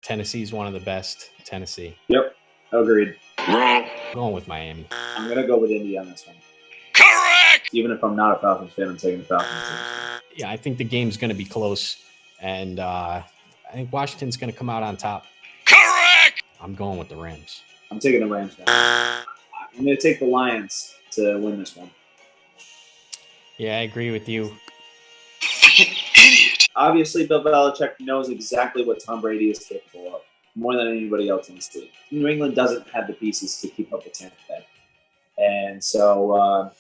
Tennessee's one of the best. Tennessee. Yep, agreed. I'm going with Miami. I'm going to go with Indy on this one. Correct! Even if I'm not a Falcons fan, I'm taking the Falcons. Yeah, I think the game's going to be close, and I think Washington's going to come out on top. Correct! I'm going with the Rams. I'm taking the Rams now. I'm going to take the Lions to win this one. Yeah, I agree with you. Freaking idiot! Obviously, Bill Belichick knows exactly what Tom Brady is capable of, more than anybody else in this league. New England doesn't have the pieces to keep up with Tampa Bay. And so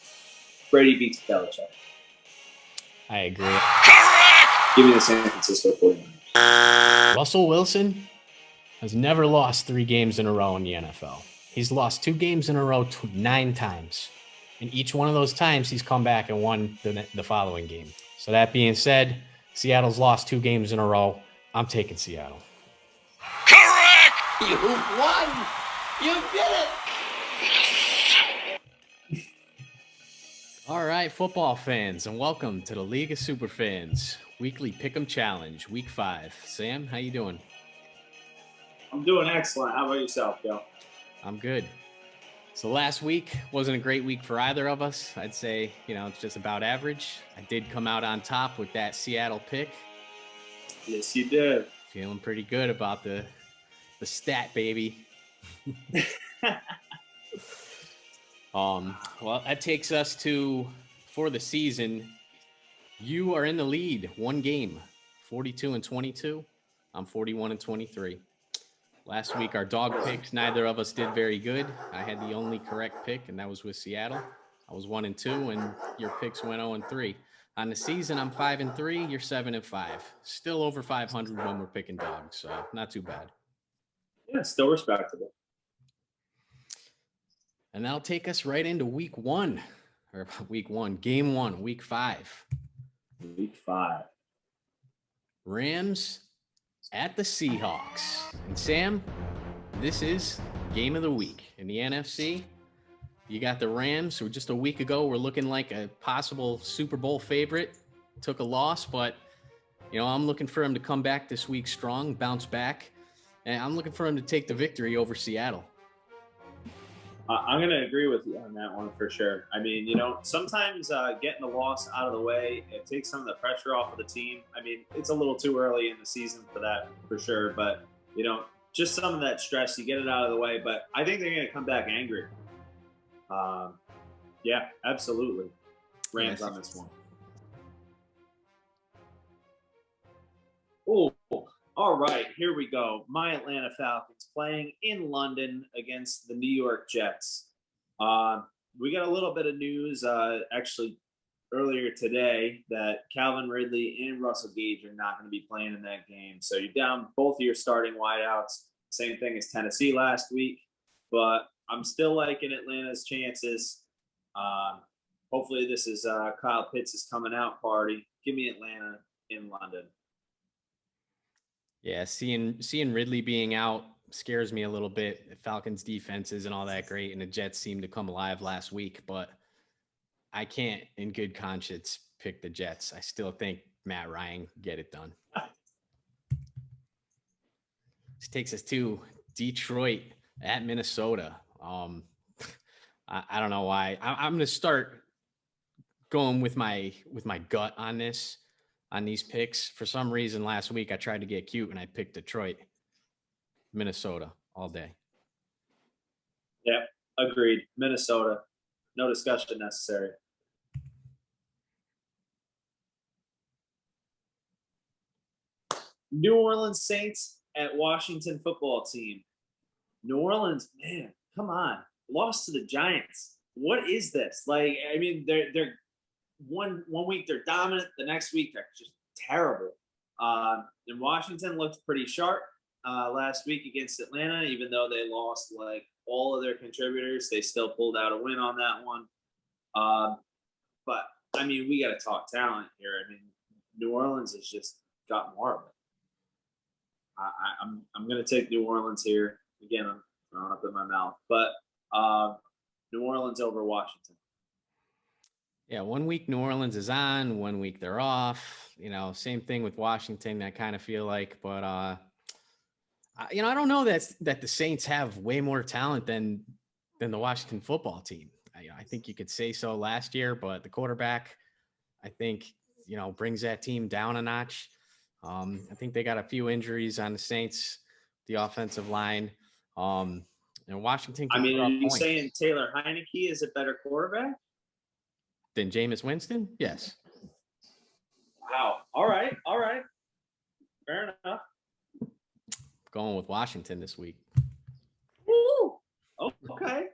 Brady beats Belichick. I agree. Correct! Give me the San Francisco 49ers. Russell Wilson has never lost 3 games in a row in the NFL. He's lost 2 games in a row 9 times. And each one of those times, he's come back and won the following game. So that being said, Seattle's lost 2 games in a row. I'm taking Seattle. Correct! You won! You did it! All right, football fans, and welcome to the League of SuperFans Weekly Pick'em Challenge, Week 5. Sam, how you doing? I'm doing excellent. How about yourself, Joe? I'm good. So last week wasn't a great week for either of us. I'd say, it's just about average. I did come out on top with that Seattle pick. Yes, you did. Feeling pretty good about the stat, baby. Well, that takes us to, for the season, you are in the lead, 1 game, 42-22. I'm 41-23. Last week, our dog picks, neither of us did very good. I had the only correct pick, and that was with Seattle. I was 1-2, and your picks went 0-3. On the season, I'm 5-3. You're 7-5. Still over 500 when we're picking dogs, so not too bad. Yeah, still respectable. And that'll take us right into week 1, game 1, week 5. Week 5. Rams at the Seahawks. And Sam, this is game of the week. In the NFC, you got the Rams, who just a week ago were looking like a possible Super Bowl favorite. Took a loss, but, I'm looking for him to come back this week strong, bounce back. And I'm looking for him to take the victory over Seattle. I'm going to agree with you on that one for sure. I mean, sometimes getting the loss out of the way, it takes some of the pressure off of the team. I mean, it's a little too early in the season for that for sure. But, just some of that stress, you get it out of the way. But I think they're going to come back angry. Yeah, absolutely. Rams on this one. Oh, all right, here we go. My Atlanta Falcons playing in London against the New York Jets. We got a little bit of news actually earlier today that Calvin Ridley and Russell Gage are not going to be playing in that game. So you're down both of your starting wideouts. Same thing as Tennessee last week. But I'm still liking Atlanta's chances. Hopefully this is Kyle Pitts' coming out party. Give me Atlanta in London. Yeah, seeing Ridley being out scares me a little bit. The Falcons' defense isn't all that great, and the Jets seemed to come alive last week, but I can't, in good conscience, pick the Jets. I still think Matt Ryan get it done. This takes us to Detroit at Minnesota. I don't know why. I'm going to start going with my gut on this. On these picks. For some reason last week I tried to get cute and I picked Detroit. Minnesota all day. Yeah, agreed. Minnesota. No discussion necessary. New Orleans Saints at Washington football team. New Orleans, man, come on. Lost to the Giants. What is this? Like, I mean, they're one week they're dominant, the next week they're just terrible. And Washington looked pretty sharp last week against Atlanta, even though they lost like all of their contributors. They still pulled out a win on that one. But I mean, we got to talk talent here. I mean, New Orleans has just got more of it. I'm going to take New Orleans here. Again, I'm throwing up in my mouth, but New Orleans over Washington. Yeah, 1 week New Orleans is on, 1 week they're off. Same thing with Washington, I kind of feel like. But I don't know that the Saints have way more talent than the Washington football team. I think you could say so last year, but the quarterback, I think, brings that team down a notch. I think they got a few injuries on the Saints, the offensive line. And Washington I can mean, put are up you points. saying Taylor Heineke is a better quarterback? Than Jameis Winston? Yes. Wow. All right. Fair enough. Going with Washington this week. Woo! Oh, okay.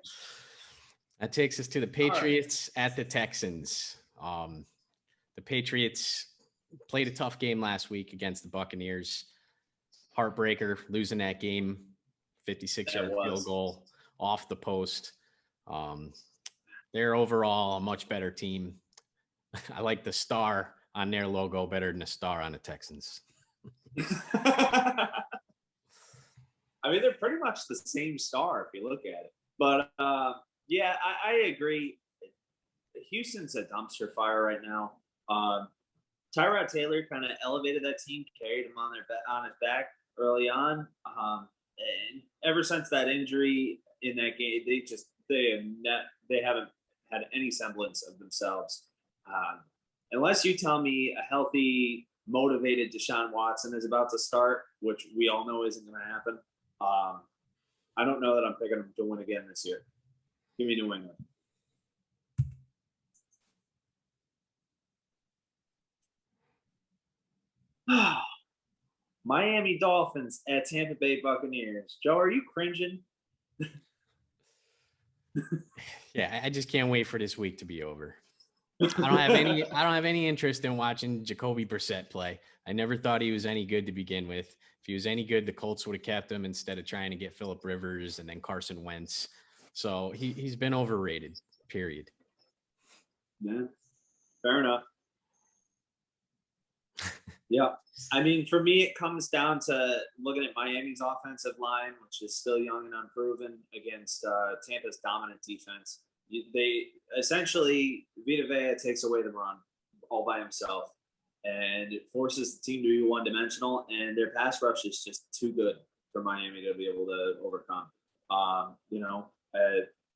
That takes us to the Patriots at the Texans. The Patriots played a tough game last week against the Buccaneers. Heartbreaker, losing that game, 56-yard field goal off the post. They're overall a much better team. I like the star on their logo better than the star on the Texans. I mean, they're pretty much the same star if you look at it. But yeah, I agree. Houston's a dumpster fire right now. Tyrod Taylor kind of elevated that team, carried him on his back early on, and ever since that injury in that game, they haven't had any semblance of themselves. Unless you tell me a healthy, motivated Deshaun Watson is about to start, which we all know isn't going to happen. I don't know that I'm picking them to win again this year. Give me New England. Miami Dolphins at Tampa Bay Buccaneers. Joe, are you cringing? Yeah, I just can't wait for this week to be over. I don't have any interest in watching Jacoby Brissett play. I never thought he was any good to begin with. If he was any good, the Colts would have kept him instead of trying to get Phillip Rivers and then Carson Wentz. So he's been overrated, period. Yeah, fair enough. Yeah. I mean, for me, it comes down to looking at Miami's offensive line, which is still young and unproven, against Tampa's dominant defense. They essentially, Vita Vea takes away the run all by himself, and it forces the team to be one-dimensional, and their pass rush is just too good for Miami to be able to overcome.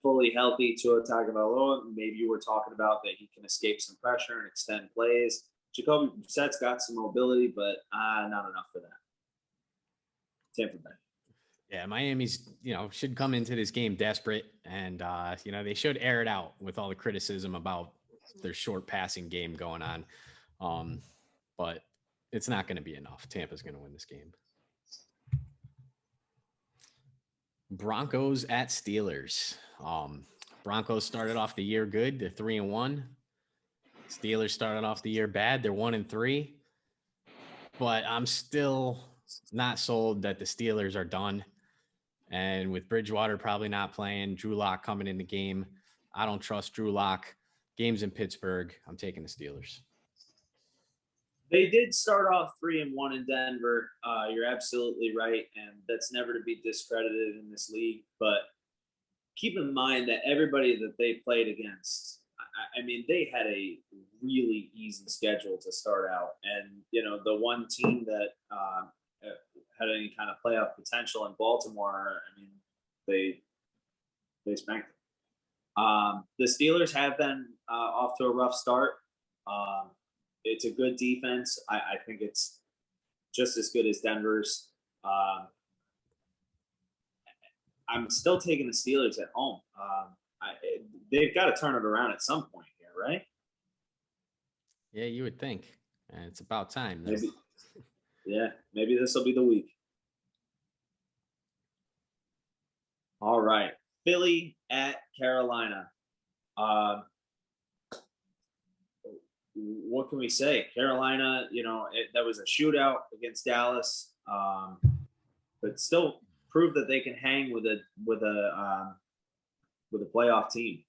Fully healthy Tua Tagovailoa, maybe you were talking about that he can escape some pressure and extend plays. Jacoby Brissett's got some mobility, but not enough for that. Tampa Bay. Yeah, Miami's, should come into this game desperate, and, they should air it out with all the criticism about their short passing game going on. But it's not going to be enough. Tampa's going to win this game. Broncos at Steelers. Broncos started off the year good. They're 3-1. Steelers started off the year bad. They're 1-3. But I'm still not sold that the Steelers are done. And with Bridgewater probably not playing, Drew Lock coming in the game, I don't trust Drew Lock. Game's in Pittsburgh. I'm taking the Steelers. They did start off 3-1 in Denver. You're absolutely right, and that's never to be discredited in this league. But keep in mind that everybody that they played against, I mean, they had a really easy schedule to start out. And, the one team that had any kind of playoff potential in Baltimore, I mean, they spanked them. The Steelers have been off to a rough start. It's a good defense. I think it's just as good as Denver's. I'm still taking the Steelers at home. They've got to turn it around at some point here, right? Yeah, you would think. And it's about time. Maybe. Yeah, maybe this will be the week. All right. Philly at Carolina. What can we say? Carolina, that was a shootout against Dallas, but still proved that they can hang with a playoff team.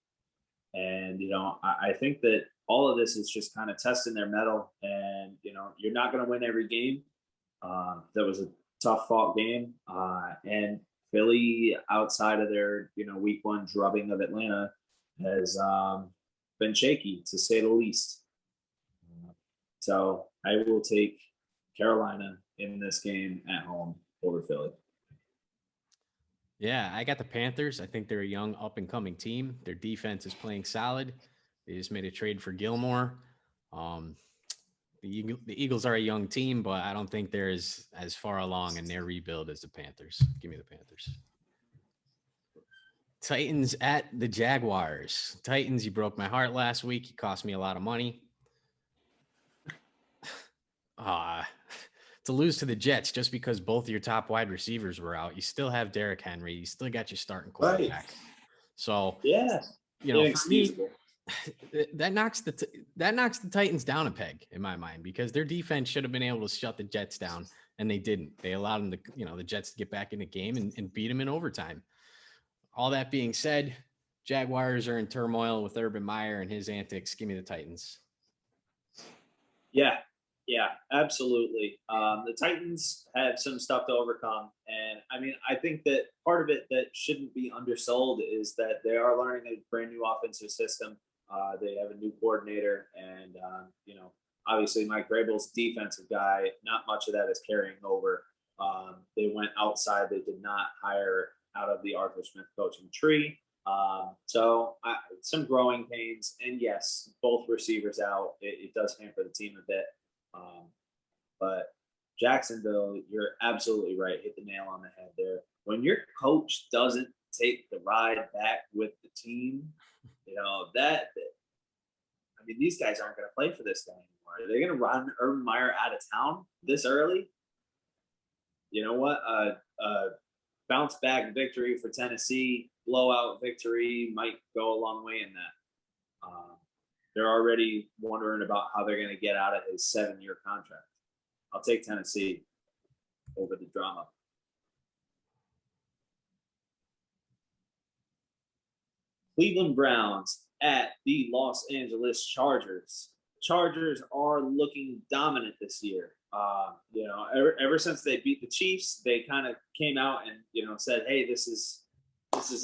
And I think that all of this is just kind of testing their mettle. And you're not going to win every game. That was a tough fought game, and Philly, outside of their week one drubbing of Atlanta, has been shaky to say the least. So I will take Carolina in this game at home over Philly. Yeah, I got the Panthers. I think they're a young, up and coming team. Their defense is playing solid. They just made a trade for Gilmore. Um, the Eagles are a young team, but I don't think they're as far along in their rebuild as the Panthers. Give me the Panthers. Titans at the Jaguars. Titans, you broke my heart last week. You cost me a lot of money. Uh, to lose to the Jets just because both your top wide receivers were out. You still have Derrick Henry. You still got your starting quarterback. Right. So, Yeah. for me, Inexcusable. that knocks the Titans down a peg in my mind because their defense should have been able to shut the Jets down, and they didn't. They allowed them to, the Jets to get back in the game and beat them in overtime. All that being said, Jaguars are in turmoil with Urban Meyer and his antics. Give me the Titans. Yeah, absolutely. The Titans have some stuff to overcome. And I mean, I think that part of it that shouldn't be undersold is that they are learning a brand new offensive system. They have a new coordinator, and, obviously Mike Vrabel's defensive guy, not much of that is carrying over. They went outside. They did not hire out of the Arthur Smith coaching tree. Some growing pains, and yes, both receivers out. It does hamper the team a bit. But Jacksonville, you're absolutely right. Hit the nail on the head there. When your coach doesn't take the ride back with the team, these guys aren't going to play for this guy anymore. Are they going to run Urban Meyer out of town this early? You know what? Bounce back victory for Tennessee, blowout victory might go a long way in that. They're already wondering about how they're going to get out of his 7-year contract. I'll take Tennessee over the drama. Cleveland Browns at the Los Angeles Chargers. Chargers are looking dominant this year. Ever since they beat the Chiefs, they kind of came out and said, "Hey, this is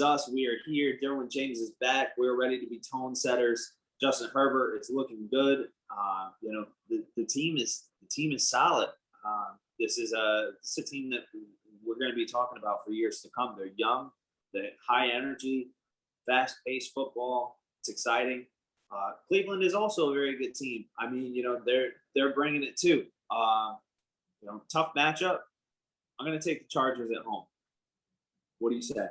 us. We are here. Derwin James is back. We're ready to be tone setters." Justin Herbert, it's looking good. The team is solid. This is a team that we're going to be talking about for years to come. They're young, they're high energy, fast-paced football. It's exciting. Cleveland is also a very good team. I mean, they're bringing it too. Tough matchup. I'm going to take the Chargers at home. What do you say?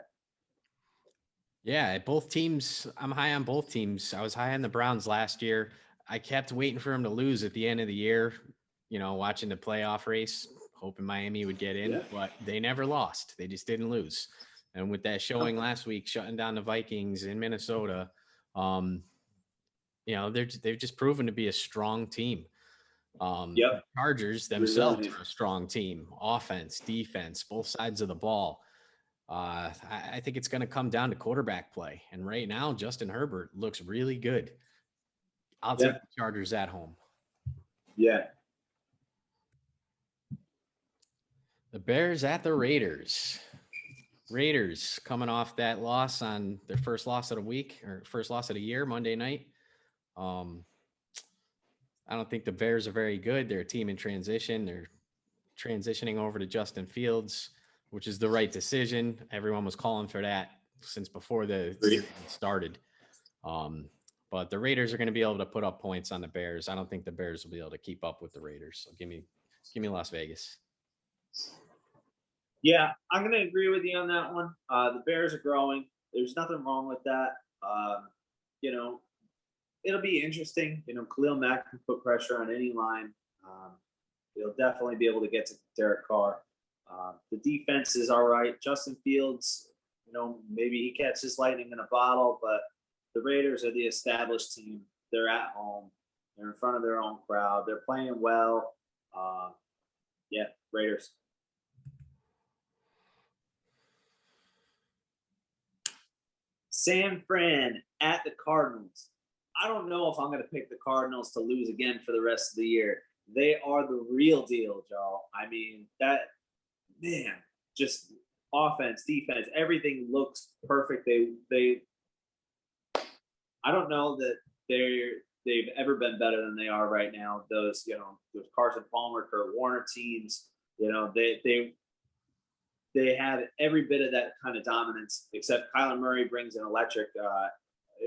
Yeah, both teams. I'm high on both teams. I was high on the Browns last year. I kept waiting for them to lose at the end of the year, watching the playoff race, hoping Miami would get in, but they never lost. They just didn't lose. And with that showing last week, shutting down the Vikings in Minnesota, they've just proven to be a strong team. The Chargers themselves are a strong team, offense, defense, both sides of the ball. I think it's going to come down to quarterback play. And right now, Justin Herbert looks really good. I'll take the Chargers at home. Yeah. The Bears at the Raiders. Raiders coming off that loss on their first loss of the week or first loss of the year, Monday night. I don't think the Bears are very good. They're a team in transition. They're transitioning over to Justin Fields, which is the right decision. Everyone was calling for that since before the season started. But the Raiders are going to be able to put up points on the Bears. I don't think the Bears will be able to keep up with the Raiders. So give me Las Vegas. Yeah, I'm going to agree with you on that one. The Bears are growing. There's nothing wrong with that. It'll be interesting. Khalil Mack can put pressure on any line. He'll definitely be able to get to Derek Carr. The defense is all right. Justin Fields, maybe he catches lightning in a bottle, but the Raiders are the established team. They're at home. They're in front of their own crowd. They're playing well. Raiders. San Fran at the Cardinals. I don't know if I'm going to pick the Cardinals to lose again for the rest of the year. They are the real deal, Joe. I mean, just offense, defense, everything looks perfect. I don't know that they've ever been better than they are right now. Those Carson Palmer, Kurt Warner teams, they they have every bit of that kind of dominance, except Kyler Murray brings an electric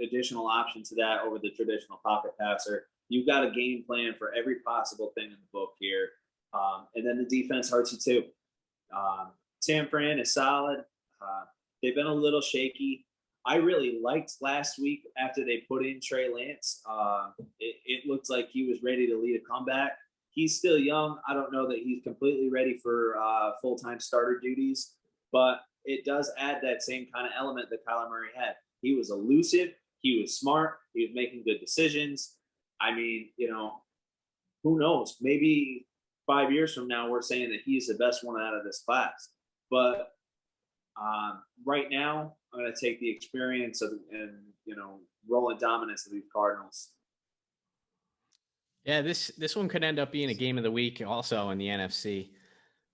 additional option to that over the traditional pocket passer. You've got a game plan for every possible thing in the book here. And then the defense hurts you too. San Fran is solid. They've been a little shaky. I really liked last week after they put in Trey Lance. It looked like he was ready to lead a comeback. He's still young. I don't know that he's completely ready for full-time starter duties, but it does add that same kind of element that Kyler Murray had. He was elusive. He was smart. He was making good decisions. I mean, who knows? Maybe 5 years from now, we're saying that he's the best one out of this class. But right now, I'm going to take the experience and rolling dominance of these Cardinals. Yeah, this one could end up being a game of the week also in the NFC.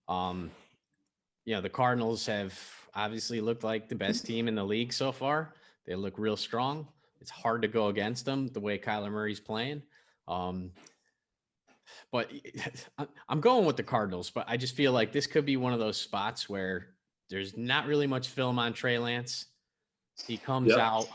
The Cardinals have obviously looked like the best team in the league so far. They look real strong. It's hard to go against them the way Kyler Murray's playing. But I'm going with the Cardinals, but I just feel like this could be one of those spots where there's not really much film on Trey Lance. He comes out,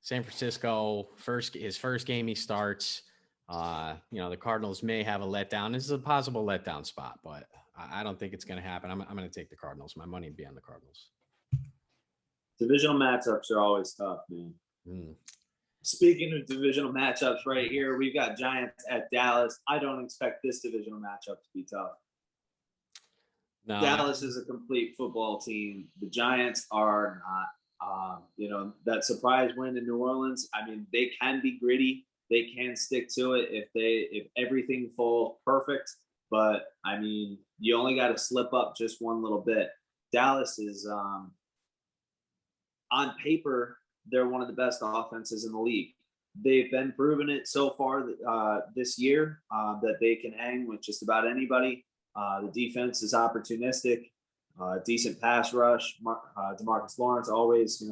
San Francisco, his first game he starts. The Cardinals may have a letdown. This is a possible letdown spot, but I don't think it's going to happen. I'm going to take the Cardinals. My money would be on the Cardinals. Divisional matchups are always tough, man. Speaking of divisional matchups right here, we've got Giants at Dallas. I don't expect this divisional matchup to be tough. No. Dallas is a complete football team. The Giants are not. That surprise win in New Orleans, I mean, they can be gritty. They can stick to it if everything falls perfect. But, I mean, you only got to slip up just one little bit. Dallas is, on paper, they're one of the best offenses in the league. They've been proving it so far this year that they can hang with just about anybody. The defense is opportunistic, decent pass rush. DeMarcus Lawrence, always,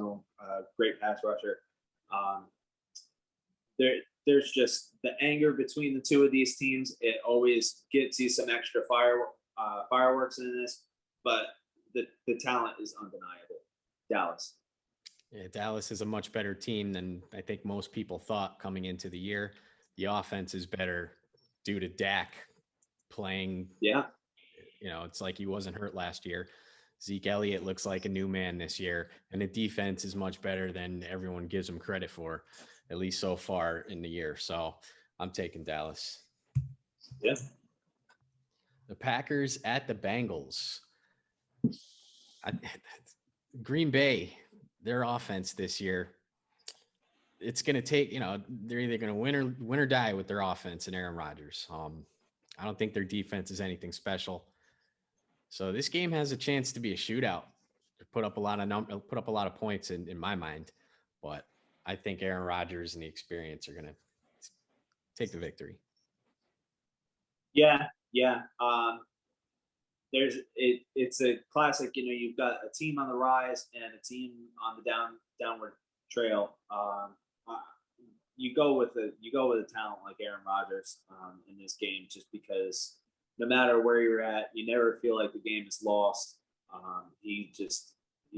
great pass rusher. There's just the anger between the two of these teams. It always gets you some extra fireworks in this, but the talent is undeniable. Dallas. Yeah, Dallas is a much better team than I think most people thought coming into the year. The offense is better due to Dak playing. Yeah. It's like he wasn't hurt last year. Zeke Elliott looks like a new man this year, and the defense is much better than everyone gives him credit for, at least so far in the year. So I'm taking Dallas. Yeah. The Packers at the Bengals. Green Bay, their offense this year, it's going to take, they're either going to win or die with their offense and Aaron Rodgers. I don't think their defense is anything special. So this game has a chance to be a shootout. Put up a lot of points in my mind, but I think Aaron Rodgers and the experience are going to take the victory. Yeah. It's a classic. You've got a team on the rise and a team on the downward trail. You go with a talent like Aaron Rodgers in this game, just because no matter where you're at, you never feel like the game is lost. He's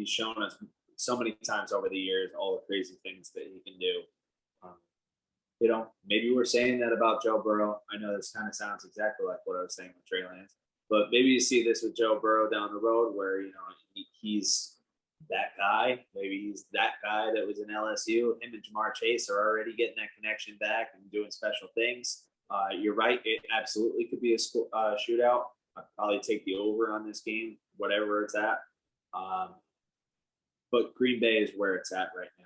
shown us so many times over the years all the crazy things that he can do. Maybe we're saying that about Joe Burrow. I know this kind of sounds exactly like what I was saying with Trey Lance, but maybe you see this with Joe Burrow down the road where, he's that guy. Maybe he's that guy that was in LSU. Him and Jamar Chase are already getting that connection back and doing special things. You're right. It absolutely could be a shootout. I'd probably take the over on this game, whatever it's at. But Green Bay is where it's at right now.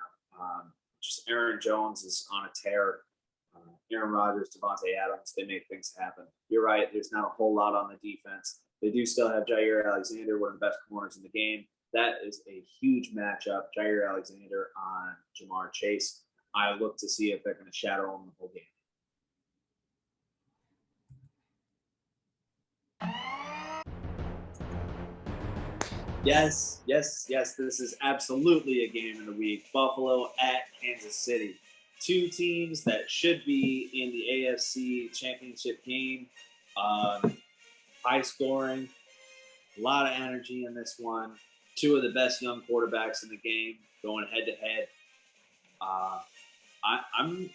Just Aaron Jones is on a tear. Aaron Rodgers, Devontae Adams, they make things happen. You're right. There's not a whole lot on the defense. They do still have Jair Alexander, one of the best corners in the game. That is a huge matchup. Jair Alexander on Jamar Chase. I look to see if they're going to shadow him the whole game. Yes. This is absolutely a game of the week. Buffalo at Kansas City. Two teams that should be in the AFC Championship game. High scoring. A lot of energy in this one. Two of the best young quarterbacks in the game going head to head. I'm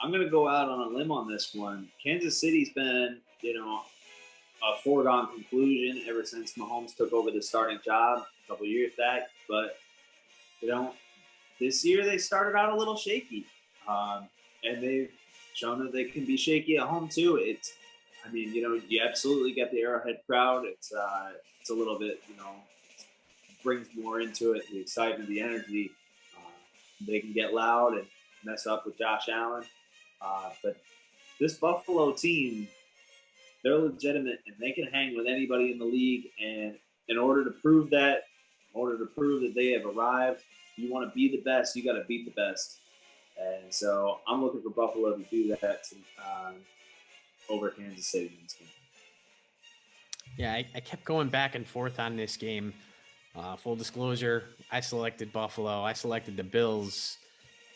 going to go out on a limb on this one. Kansas City's been, a foregone conclusion ever since Mahomes took over the starting job a couple years back. But, this year they started out a little shaky. And they've shown that they can be shaky at home too. You absolutely get the Arrowhead crowd. It's a little bit, brings more into it, the excitement, the energy. They can get loud and mess up with Josh Allen. But this Buffalo team, they're legitimate and they can hang with anybody in the league. And in order to prove that they have arrived, you want to be the best, you got to beat the best. And so I'm looking for Buffalo to do that over Kansas City in this game. Yeah, I kept going back and forth on this game. Full disclosure, I selected Buffalo. I selected the Bills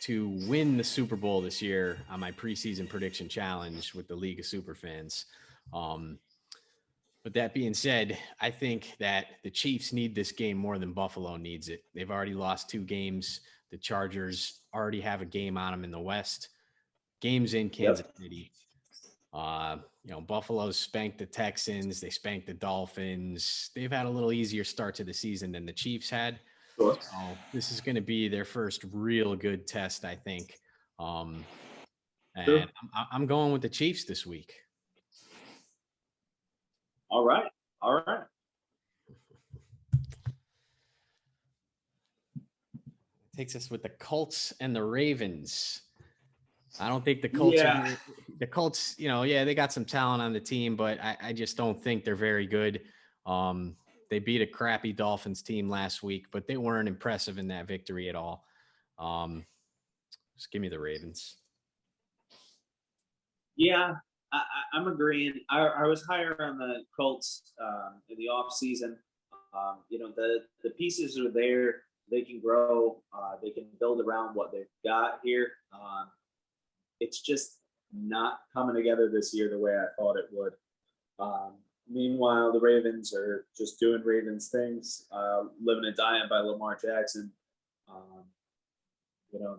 to win the Super Bowl this year on my preseason prediction challenge with the League of SuperFans. But that being said, I think that the Chiefs need this game more than Buffalo needs it. They've already lost 2 games. The Chargers already have a game on them in the West. Games in Kansas City. Buffalo's spanked the Texans. They spanked the Dolphins. They've had a little easier start to the season than the Chiefs had. Sure. So this is going to be their first real good test, I think. And Sure. I'm going with the Chiefs this week. All right. Takes us with the Colts and the Ravens. I don't think the Colts the Colts, they got some talent on the team, but I just don't think they're very good. They beat a crappy Dolphins team last week, but they weren't impressive in that victory at all. Just give me the Ravens. Yeah, I'm agreeing. I was higher on the Colts in the offseason. The pieces are there. They can grow. They can build around what they've got here. It's just not coming together this year the way I thought it would. Meanwhile, the Ravens are just doing Ravens things, living and dying by Lamar Jackson.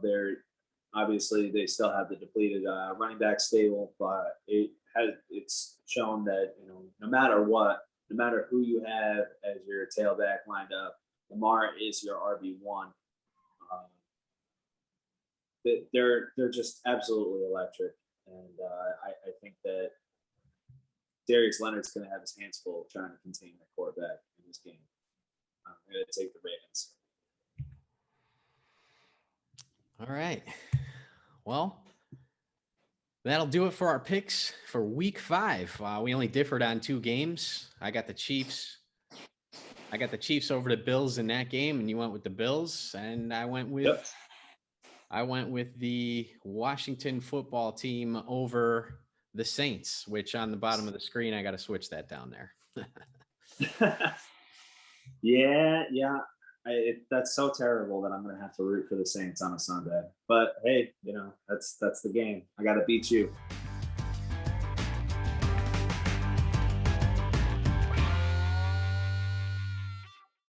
They're obviously they still have the depleted running back stable, but it's shown that no matter what, no matter who you have as your tailback lined up, Lamar is your RB1. They're just absolutely electric, and I think that Darius Leonard's going to have his hands full trying to contain the quarterback in this game. I'm going to take the Ravens. All right. Well, that'll do it for our picks for Week 5. We only differed on 2 games. I got the Chiefs over the Bills in that game, and you went with the Bills, and I went with the Washington football team over the Saints, which on the bottom of the screen, I got to switch that down there. Yeah. That's so terrible that I'm going to have to root for the Saints on a Sunday. But hey, that's the game. I got to beat you.